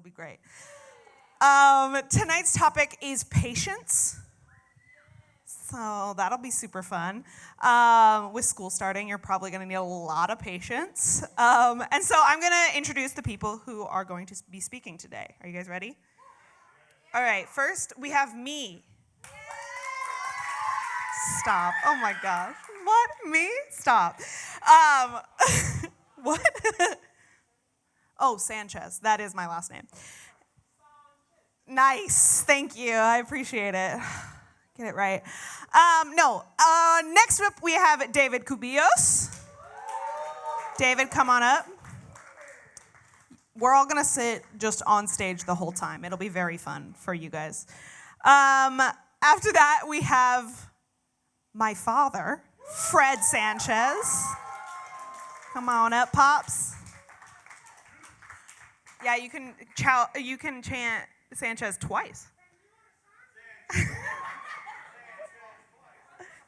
be great. Tonight's topic is patience. So that'll be super fun. With school starting, you're probably going to need a lot of patience. And so I'm going to introduce the people who are going to be speaking today. Are you guys ready? All right, first we have me. Stop. Oh my gosh. What? Me? Stop. What? Oh, Sanchez. That is my last name. Nice. Thank you. I appreciate it. Get it right. Next up we have David Cubillos. David, come on up. We're all going to sit just on stage the whole time. It'll be very fun for you guys. After that, we have my father, Fred Sanchez. Come on up, Pops. Yeah, you can chant Sanchez twice.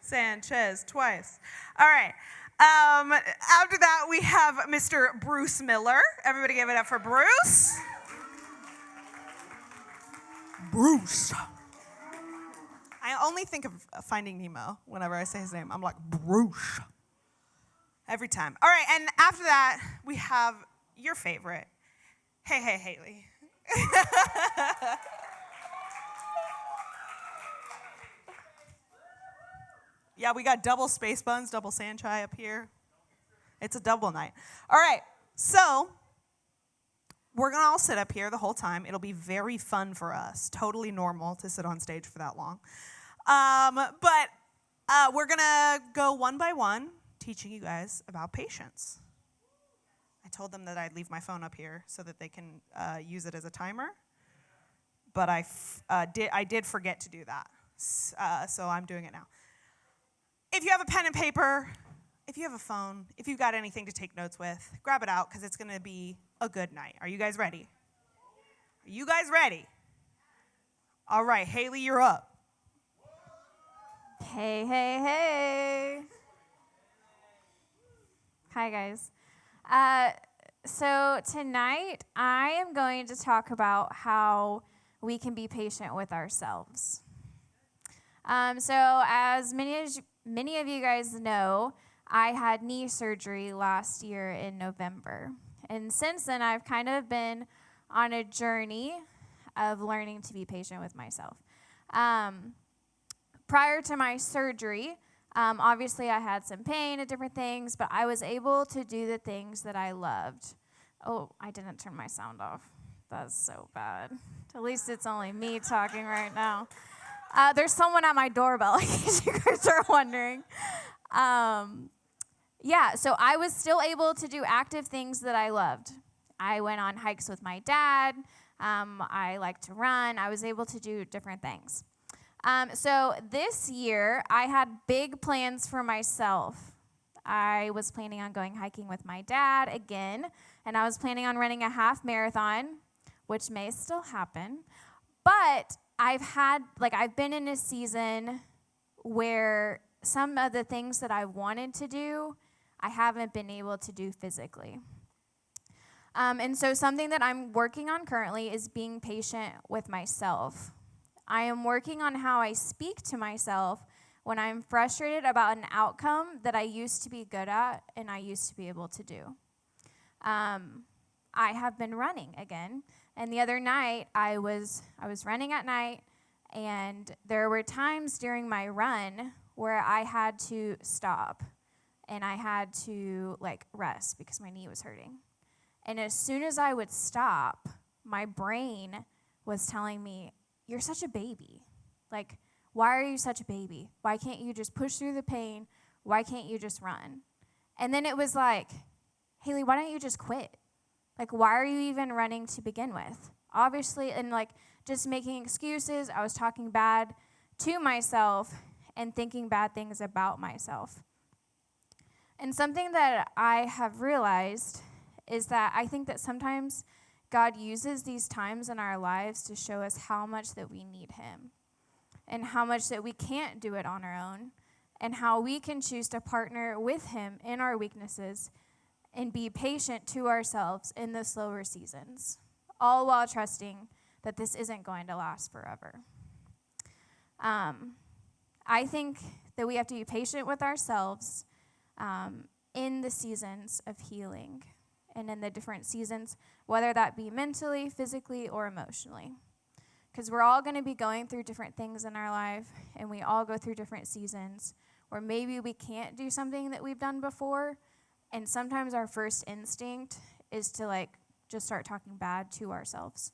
Sanchez twice. All right. After that, we have Mr. Bruce Miller. Everybody give it up for Bruce. Bruce. I only think of Finding Nemo whenever I say his name. I'm like, Bruce. Every time. All right, and after that, we have your favorite. Hey, Haley. Yeah, we got double space buns, double Sanchai up here. It's a double night. All right, so we're going to all sit up here the whole time. It'll be very fun for us. Totally normal to sit on stage for that long. But we're going to go one by one, teaching you guys about patience. I told them that I'd leave my phone up here so that they can use it as a timer. But I did forget to do that. So I'm doing it now. If you have a pen and paper, if you have a phone, if you've got anything to take notes with, grab it out because it's going to be a good night. Are you guys ready? Are you guys ready? All right, Haley, you're up. Hey. Hi, guys. So tonight I am going to talk about how we can be patient with ourselves. So as many of you guys know, I had knee surgery last year in November. And since then, I've kind of been on a journey of learning to be patient with myself. Prior to my surgery, obviously I had some pain and different things, but I was able to do the things that I loved. Oh, I didn't turn my sound off. That's so bad. At least it's only me talking right now. There's someone at my doorbell, in case you guys are wondering. So I was still able to do active things that I loved. I went on hikes with my dad. I like to run. I was able to do different things. So this year, I had big plans for myself. I was planning on going hiking with my dad again, and I was planning on running a half marathon, which may still happen. But I've been in a season where some of the things that I wanted to do, I haven't been able to do physically. And so something that I'm working on currently is being patient with myself. I am working on how I speak to myself when I'm frustrated about an outcome that I used to be good at and I used to be able to do. I have been running again. And the other night, I was running at night, and there were times during my run where I had to stop, and I had to, rest because my knee was hurting. And as soon as I would stop, my brain was telling me, you're such a baby. Why are you such a baby? Why can't you just push through the pain? Why can't you just run? And then it was like, Haley, why don't you just quit? Why are you even running to begin with? Obviously, and just making excuses, I was talking bad to myself and thinking bad things about myself. And something that I have realized is that I think that sometimes God uses these times in our lives to show us how much that we need him and how much that we can't do it on our own and how we can choose to partner with him in our weaknesses and be patient to ourselves in the slower seasons. all while trusting that this isn't going to last forever. I think that we have to be patient with ourselves in the seasons of healing and in the different seasons, whether that be mentally, physically, or emotionally. Because we're all going to be going through different things in our life, and we all go through different seasons where maybe we can't do something that we've done before, and sometimes our first instinct is to just start talking bad to ourselves.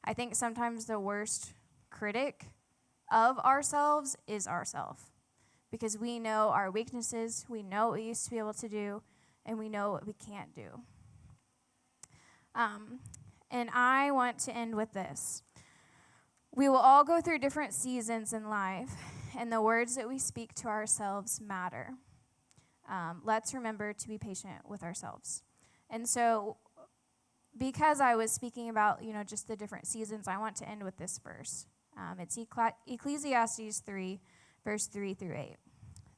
I think sometimes the worst critic of ourselves is ourself, because we know our weaknesses, we know what we used to be able to do, and we know what we can't do. And I want to end with this. We will all go through different seasons in life, and the words that we speak to ourselves matter. Let's remember to be patient with ourselves. And so, because I was speaking about, just the different seasons, I want to end with this verse. It's Ecclesiastes 3, verse 3 through 8.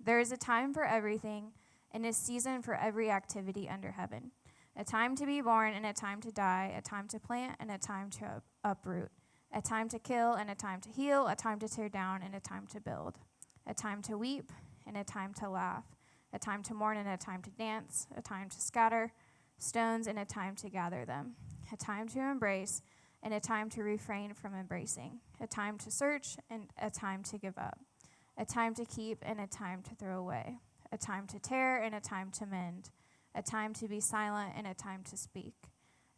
There is a time for everything, and a season for every activity under heaven. A time to be born and a time to die, a time to plant and a time to uproot, a time to kill and a time to heal, a time to tear down and a time to build, a time to weep and a time to laugh, a time to mourn and a time to dance, a time to scatter stones and a time to gather them, a time to embrace and a time to refrain from embracing, a time to search and a time to give up, a time to keep and a time to throw away, a time to tear and a time to mend, a time to be silent and a time to speak,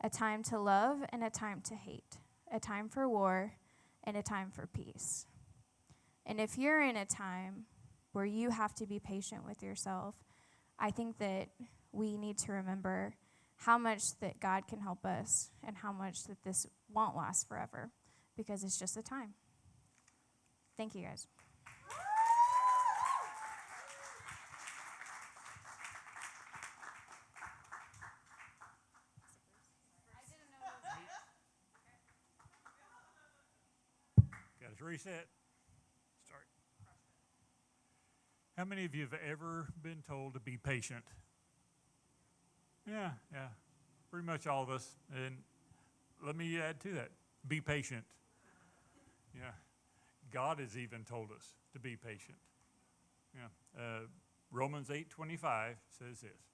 a time to love and a time to hate, a time for war and a time for peace. And if you're in a time where you have to be patient with yourself, I think that we need to remember how much that God can help us and how much that this won't last forever, because it's just a time. Thank you, guys. Got to reset. Start. How many of you have ever been told to be patient? Yeah. Pretty much all of us. And let me add to that. Be patient. Yeah. God has even told us to be patient. Yeah. Romans 8:25 says this.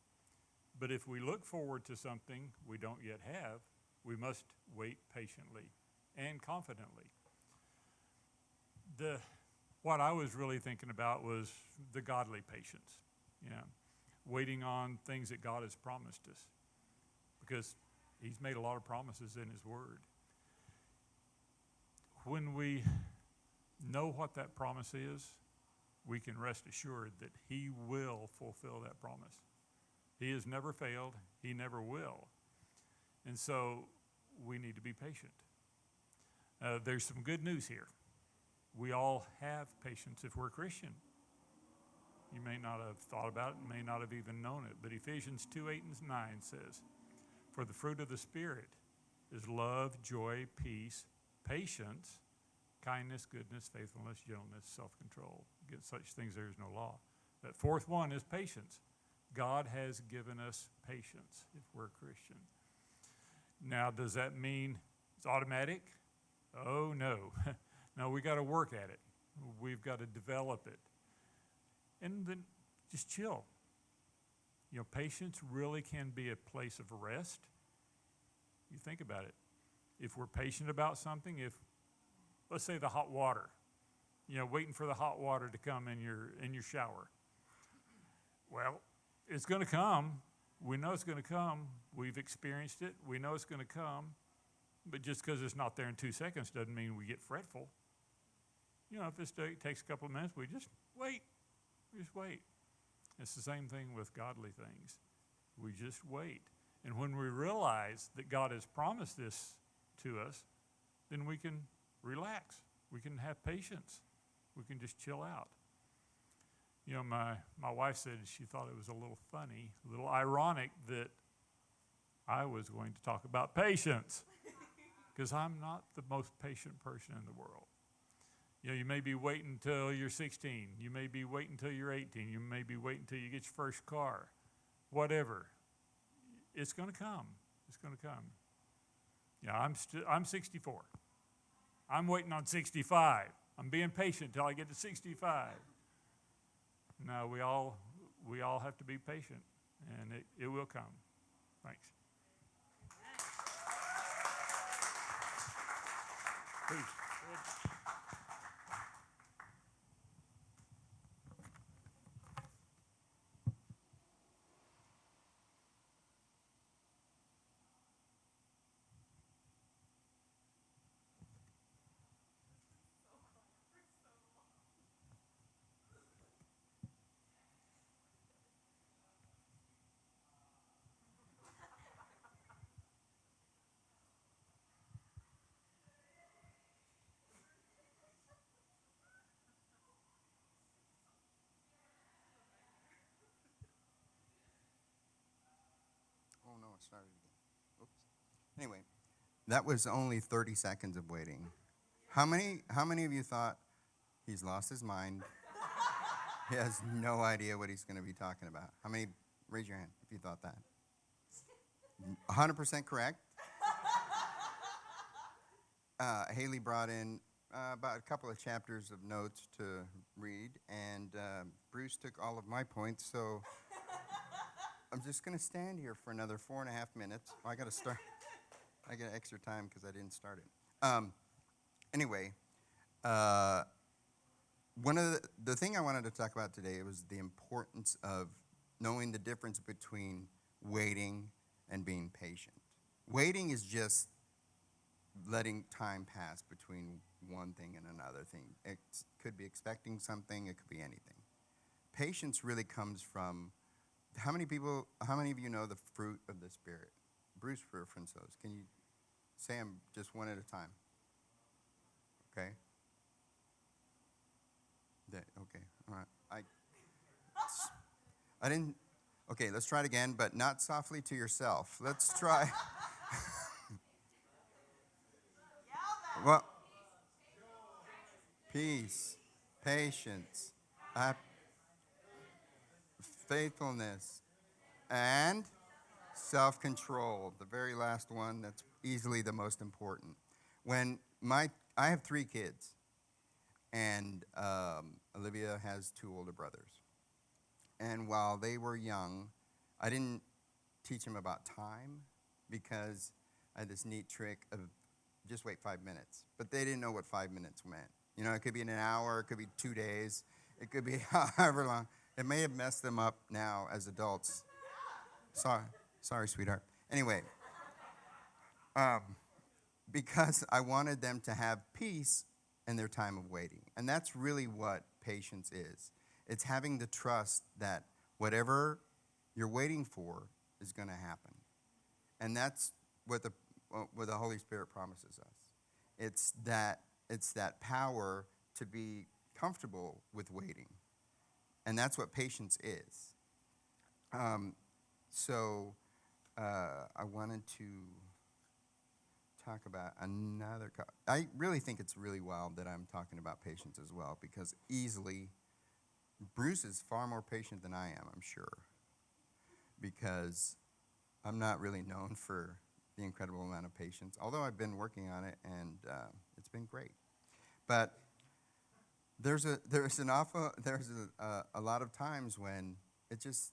But if we look forward to something we don't yet have, we must wait patiently and confidently. What I was really thinking about was the godly patience, waiting on things that God has promised us, because he's made a lot of promises in his word. When we know what that promise is, we can rest assured that he will fulfill that promise. He has never failed. He never will. And so we need to be patient. There's some good news here. We all have patience if we're Christian. You may not have thought about it, may not have even known it, but Ephesians 2:8-9 says, for the fruit of the Spirit is love, joy, peace, patience, kindness, goodness, faithfulness, gentleness, self-control. Against such things there is no law. That fourth one is patience. God has given us patience if we're Christian. Now, does that mean it's automatic? Oh, no. No, we got to work at it. We've got to develop it. And then just chill. Patience really can be a place of rest. You think about it. If we're patient about something, let's say the hot water, waiting for the hot water to come in your shower. Well, it's going to come. We know it's going to come. We've experienced it. We know it's going to come. But just because it's not there in 2 seconds doesn't mean we get fretful. If this takes a couple of minutes, we just wait. We just wait. It's the same thing with godly things. We just wait. And when we realize that God has promised this to us, then we can relax. We can have patience. We can just chill out. My wife said she thought it was a little funny, a little ironic that I was going to talk about patience, because I'm not the most patient person in the world. You may be waiting until you're 16. You may be waiting until you're 18. You may be waiting until you get your first car. Whatever. It's going to come. It's going to come. I'm 64. I'm waiting on 65. I'm being patient till I get to 65. No, we all have to be patient, and it will come. Thanks. Please. Oh no, it started again. Oops. Anyway, that was only 30 seconds of waiting. How many of you thought he's lost his mind? He has no idea what he's going to be talking about. How many? Raise your hand if you thought that. 100% correct. Haley brought in about a couple of chapters of notes to read, and Bruce took all of my points, so I'm just going to stand here for another 4.5 minutes. I got to start. I get extra time because I didn't start it. Anyway, one of the thing I wanted to talk about today was the importance of knowing the difference between waiting and being patient. Waiting is just letting time pass between one thing and another thing. It could be expecting something. It could be anything. Patience really comes from how many of you know the fruit of the Spirit? Bruce referenced those. Can you say them just one at a time? Okay. Okay. All right. I didn't. Okay, let's try it again, but not softly to yourself. Let's try. Well, peace, patience, faithfulness, and self-control. The very last one, that's easily the most important. I have 3 kids, and Olivia has 2 older brothers. And while they were young, I didn't teach them about time because I had this neat trick of just wait 5 minutes. But they didn't know what 5 minutes meant. You know, it could be an hour, it could be 2 days, it could be however long. It may have messed them up now as adults. Sorry, sweetheart. Anyway, because I wanted them to have peace in their time of waiting. And that's really what patience is. It's having the trust that whatever you're waiting for is going to happen. And that's what the Holy Spirit promises us. It's that power to be comfortable with waiting. And that's what patience is. So I wanted to talk about another. I really think it's really wild that I'm talking about patience as well, because easily Bruce is far more patient than I am, I'm sure, because I'm not really known for the incredible amount of patience, although I've been working on it, and it's been great. But there's a lot of times when it just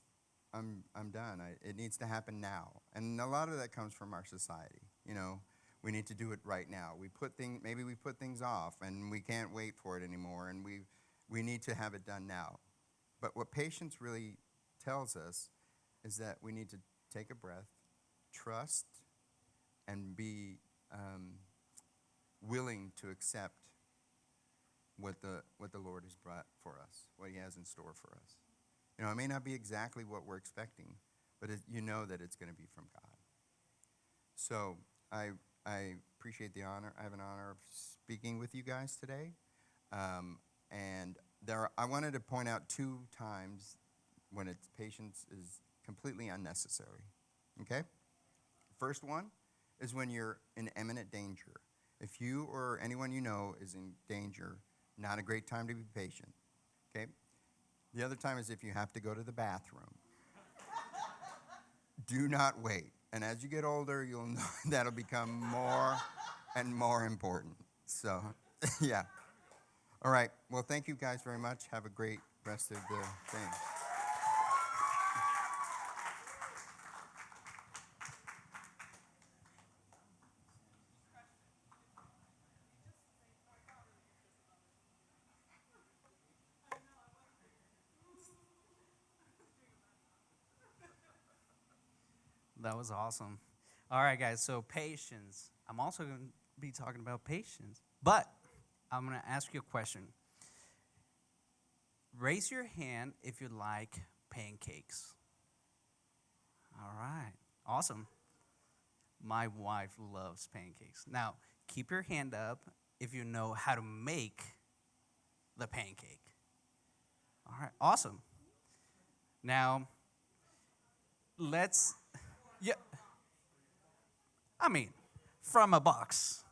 I'm done. It needs to happen now, and a lot of that comes from our society. You know, we need to do it right now. Maybe we put things off, and we can't wait for it anymore, and we need to have it done now. But what patience really tells us is that we need to take a breath, trust, and be willing to accept what the Lord has brought for us, what He has in store for us. You know, it may not be exactly what we're expecting, but you know that it's going to be from God. So I appreciate the honor. I have an honor of speaking with you guys today. And I wanted to point out 2 times when patience is completely unnecessary. Okay? First one is when you're in imminent danger. If you or anyone you know is in danger, not a great time to be patient. Okay? The other time is if you have to go to the bathroom. Do not wait. And as you get older, you'll know that'll become more and more important. So, yeah. All right. Well, thank you guys very much. Have a great rest of the thing. That was awesome. All right, guys, so patience. I'm also going to be talking about patience, but I'm going to ask you a question. Raise your hand if you like pancakes. All right, awesome. My wife loves pancakes. Now, keep your hand up if you know how to make the pancake. All right, awesome. Now, yeah, I mean, from a box.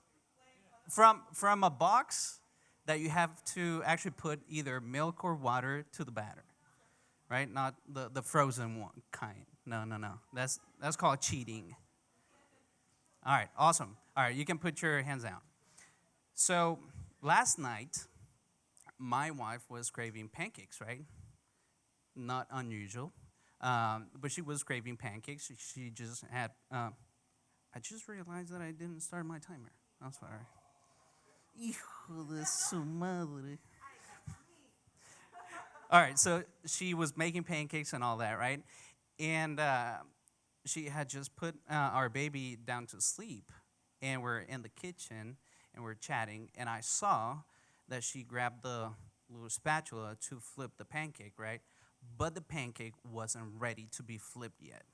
From a box that you have to actually put either milk or water to the batter, right? Not the frozen one kind. No. That's called cheating. All right, awesome. All right, you can put your hands down. So last night, my wife was craving pancakes, right? Not unusual. But she was craving pancakes. She just had, I just realized that I didn't start my timer. I'm sorry. Hijo de su madre. All right, so she was making pancakes and all that, right? And she had just put our baby down to sleep, and we're in the kitchen, and we're chatting, and I saw that she grabbed the little spatula to flip the pancake, right? But the pancake wasn't ready to be flipped yet.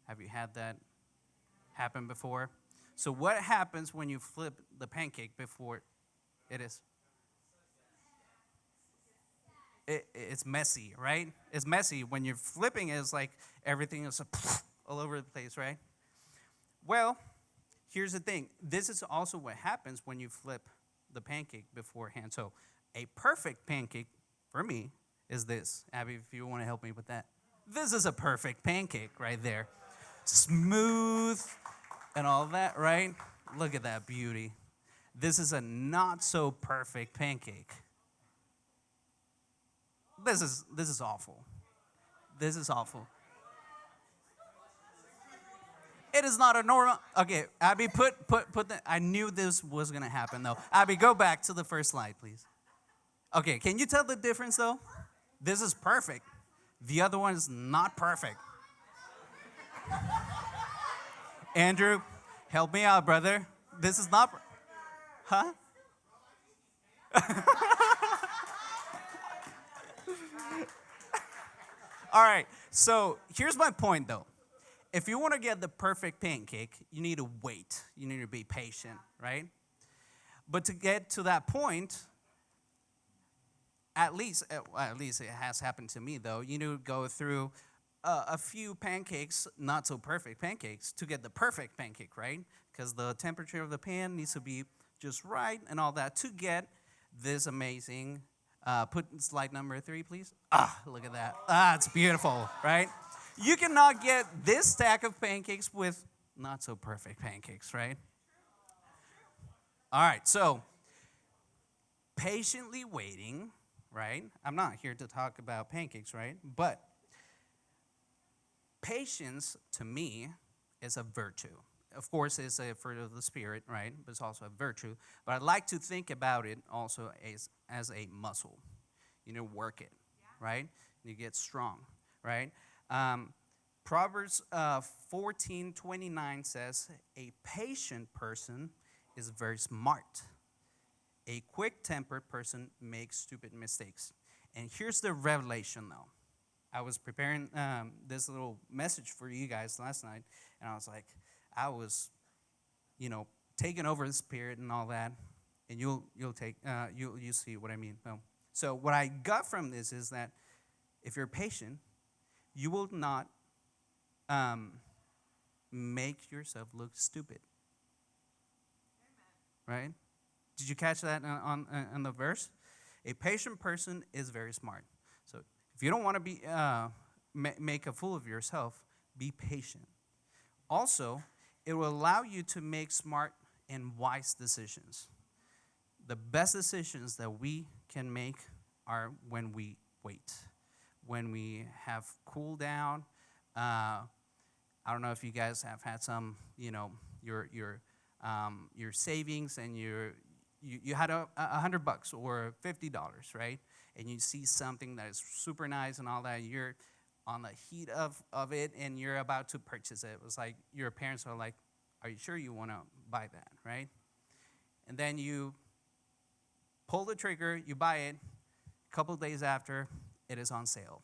Have you had that happen before? So what happens when you flip the pancake before it is? It's messy, right? It's messy. When you're flipping it, it's like everything is all over the place, right? Well, here's the thing. This is also what happens when you flip the pancake beforehand. So a perfect pancake, for me, is this. Abby, if you want to help me with that. This is a perfect pancake right there. Smooth and all that, right? Look at that beauty. This is a not so perfect pancake. This is awful. This is awful. It is not a normal. Okay, Abby, put the. I knew this was gonna happen though. Abby, go back to the first slide, please. Okay, can you tell the difference though? This is perfect. The other one is not perfect. Andrew, help me out, brother. This is not. Huh? All right, so here's my point though. If you want to get the perfect pancake, you need to wait. You need to be patient, right? But to get to that point, at least it has happened to me though, you need to go through a few pancakes, not so perfect pancakes, to get the perfect pancake, right? Because the temperature of the pan needs to be just right and all that to get this amazing. Put slide number 3, please. Look at that. It's beautiful, right? You cannot get this stack of pancakes with not so perfect pancakes, right? All right, so patiently waiting, right? I'm not here to talk about pancakes, right? But patience, to me, is a virtue. Of course, it's a fruit of the Spirit, right? But it's also a virtue. But I like to think about it also as a muscle. You know, work it, right? You get strong, right? Proverbs 14:29 says, a patient person is very smart. A quick-tempered person makes stupid mistakes. And here's the revelation, though. I was preparing this little message for you guys last night, and I was like, taking over the Spirit and all that, and you'll see what I mean. So what I got from this is that if you're patient, you will not make yourself look stupid. Amen. Right? Did you catch that on the verse? A patient person is very smart. So if you don't want to be make a fool of yourself, be patient. Also, it will allow you to make smart and wise decisions. The best decisions that we can make are when we wait, when we have cool down. I don't know if you guys have had some, your savings, and you had $100 or $50, right? And you see something that is super nice and all that. You're on the heat of it, and you're about to purchase it. It was like your parents are like, "Are you sure you want to buy that?" Right? And then you pull the trigger, you buy it. A couple of days after, it is on sale.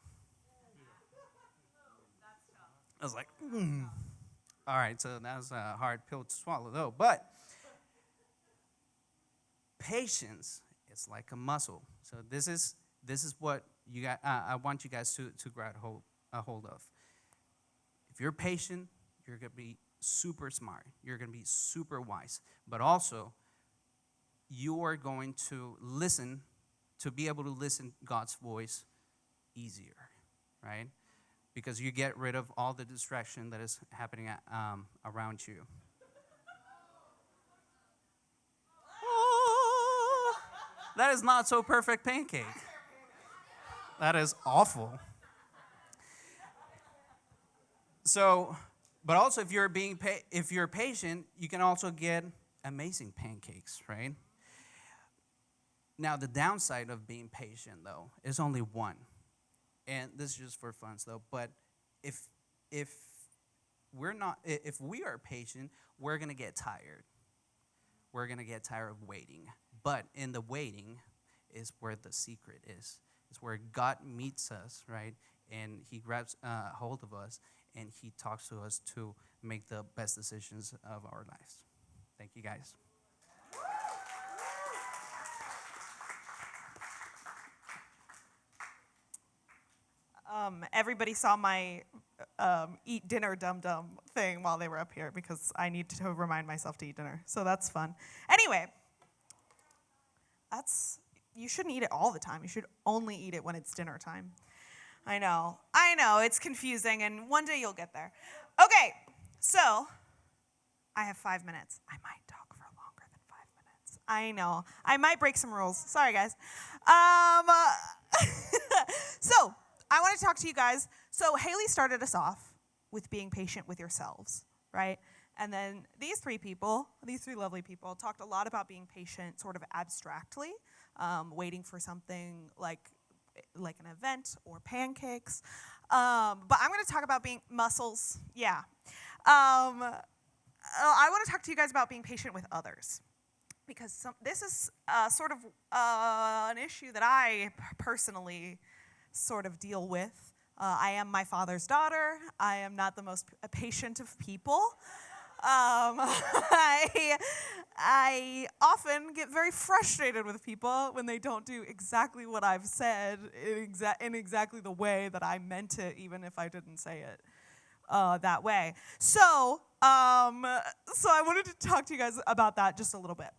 I was like, All right, so that was a hard pill to swallow, though. But patience is like a muscle. So this is what you got. I want you guys to grab a hold of. If you're patient, you're gonna be super smart. You're gonna be super wise. But also, you are going to listen, to be able to listen God's voice easier, right? Because you get rid of all the distraction that is happening around you. Oh, that is not so perfect pancake. That is awful. So, but also if you're patient, you can also get amazing pancakes, right? Now, the downside of being patient, though, is only one. And this is just for fun, though. But if we are patient, we're gonna get tired. We're gonna get tired of waiting. But in the waiting is where the secret is. It's where God meets us, right? And He grabs hold of us, and He talks to us to make the best decisions of our lives. Thank you, guys. Everybody saw my eat dinner dum-dum thing while they were up here because I need to remind myself to eat dinner. So that's fun. Anyway, you shouldn't eat it all the time. You should only eat it when it's dinner time. I know, it's confusing, and one day you'll get there. Okay, so I have 5 minutes. I might talk for longer than 5 minutes. I know. I might break some rules. Sorry, guys. So I want to talk to you guys. So Haley started us off with being patient with yourselves, right? And then these three lovely people, talked a lot about being patient sort of abstractly, waiting for something like an event or pancakes. But I'm going to talk about being muscles. Yeah. I want to talk to you guys about being patient with others, because this is sort of an issue that I personally sort of deal with. I am my father's daughter. I am not the most patient of people. I often get very frustrated with people when they don't do exactly what I've said in exactly the way that I meant it, even if I didn't say it that way. So I wanted to talk to you guys about that just a little bit.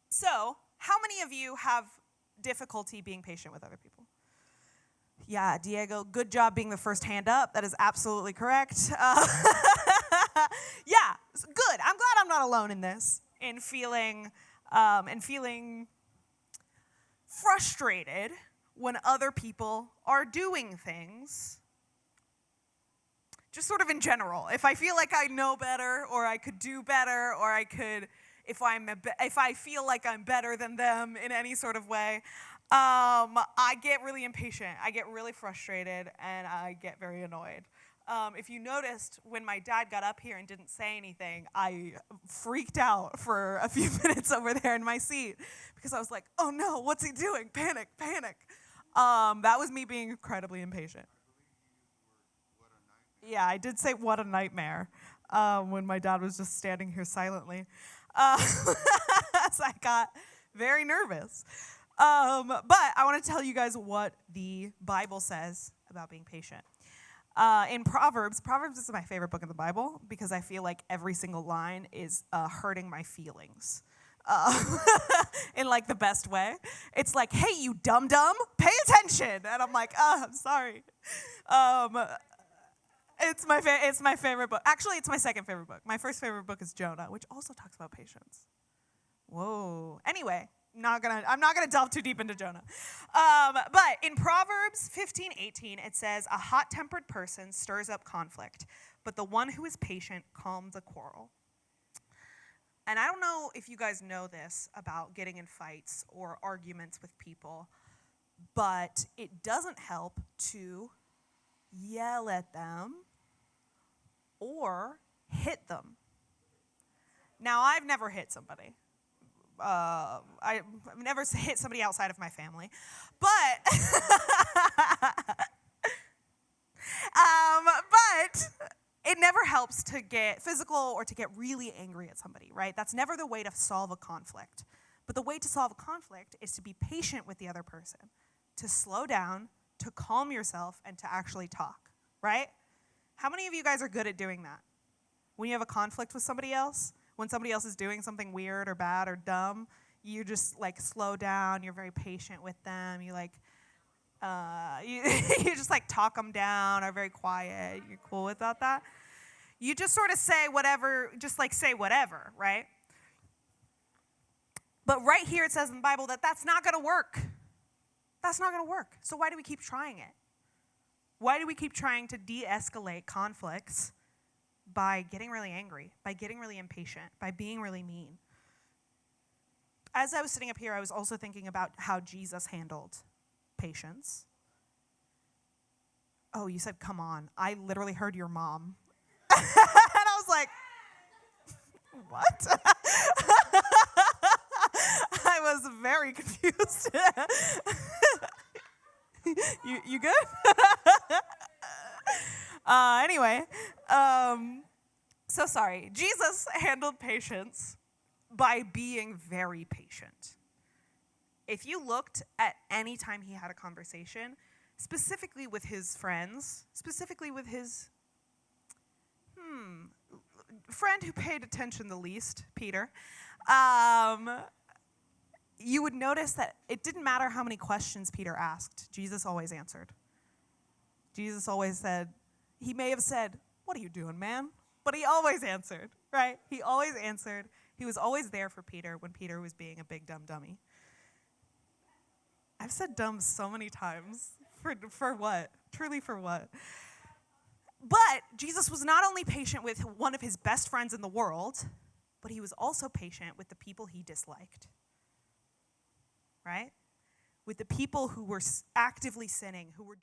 So, how many of you have difficulty being patient with other people? Yeah, Diego, good job being the first hand up. That is absolutely correct. Yeah, good. I'm glad I'm not alone in this, in feeling frustrated when other people are doing things. Just sort of in general. If I feel like I know better, or I could do better, or I could, if I feel like I'm better than them in any sort of way, I get really impatient. I get really frustrated, and I get very annoyed. If you noticed, when my dad got up here and didn't say anything, I freaked out for a few minutes over there in my seat because I was like, oh no, what's he doing? Panic, panic. That was me being incredibly impatient. Yeah, I did say what a nightmare when my dad was just standing here silently. So I got very nervous. But I want to tell you guys what the Bible says about being patient. In Proverbs is my favorite book in the Bible because I feel like every single line is hurting my feelings in like the best way. It's like, hey, you dum-dum, pay attention. And I'm like, I'm sorry. It's my favorite book. Actually, it's my second favorite book. My first favorite book is Jonah, which also talks about patience. Whoa. Anyway, I'm not gonna delve too deep into Jonah. But in Proverbs 15:18, it says, "A hot-tempered person stirs up conflict, but the one who is patient calms a quarrel." And I don't know if you guys know this about getting in fights or arguments with people, but it doesn't help to yell at them or hit them. Now, I've never hit somebody. I've never hit somebody outside of my family. But, but it never helps to get physical or to get really angry at somebody, right? That's never the way to solve a conflict. But the way to solve a conflict is to be patient with the other person, to slow down, to calm yourself, and to actually talk, right? How many of you guys are good at doing that? When you have a conflict with somebody else, when somebody else is doing something weird or bad or dumb, you just like slow down, you're very patient with them, you like, you just like talk them down, are very quiet, you're cool without that. You just sort of say whatever, just like say whatever, right? But right here it says in the Bible that that's not going to work. That's not going to work. So why do we keep trying it? Why do we keep trying to de-escalate conflicts by getting really angry, by getting really impatient, by being really mean? As I was sitting up here, I was also thinking about how Jesus handled patience. Oh, you said, come on. I literally heard your mom. And I was like, what? I was very confused. You good? Anyway, so sorry. Jesus handled patience by being very patient. If you looked at any time he had a conversation, specifically with his friends, specifically with his friend who paid attention the least, Peter, you would notice that it didn't matter how many questions Peter asked, Jesus always answered. Jesus always said, he may have said, "What are you doing, man?" But he always answered, right? He always answered. He was always there for Peter when Peter was being a big dumb dummy. I've said dumb so many times. For what? Truly for what? But Jesus was not only patient with one of his best friends in the world, but he was also patient with the people he disliked. Right? With the people who were actively sinning, who were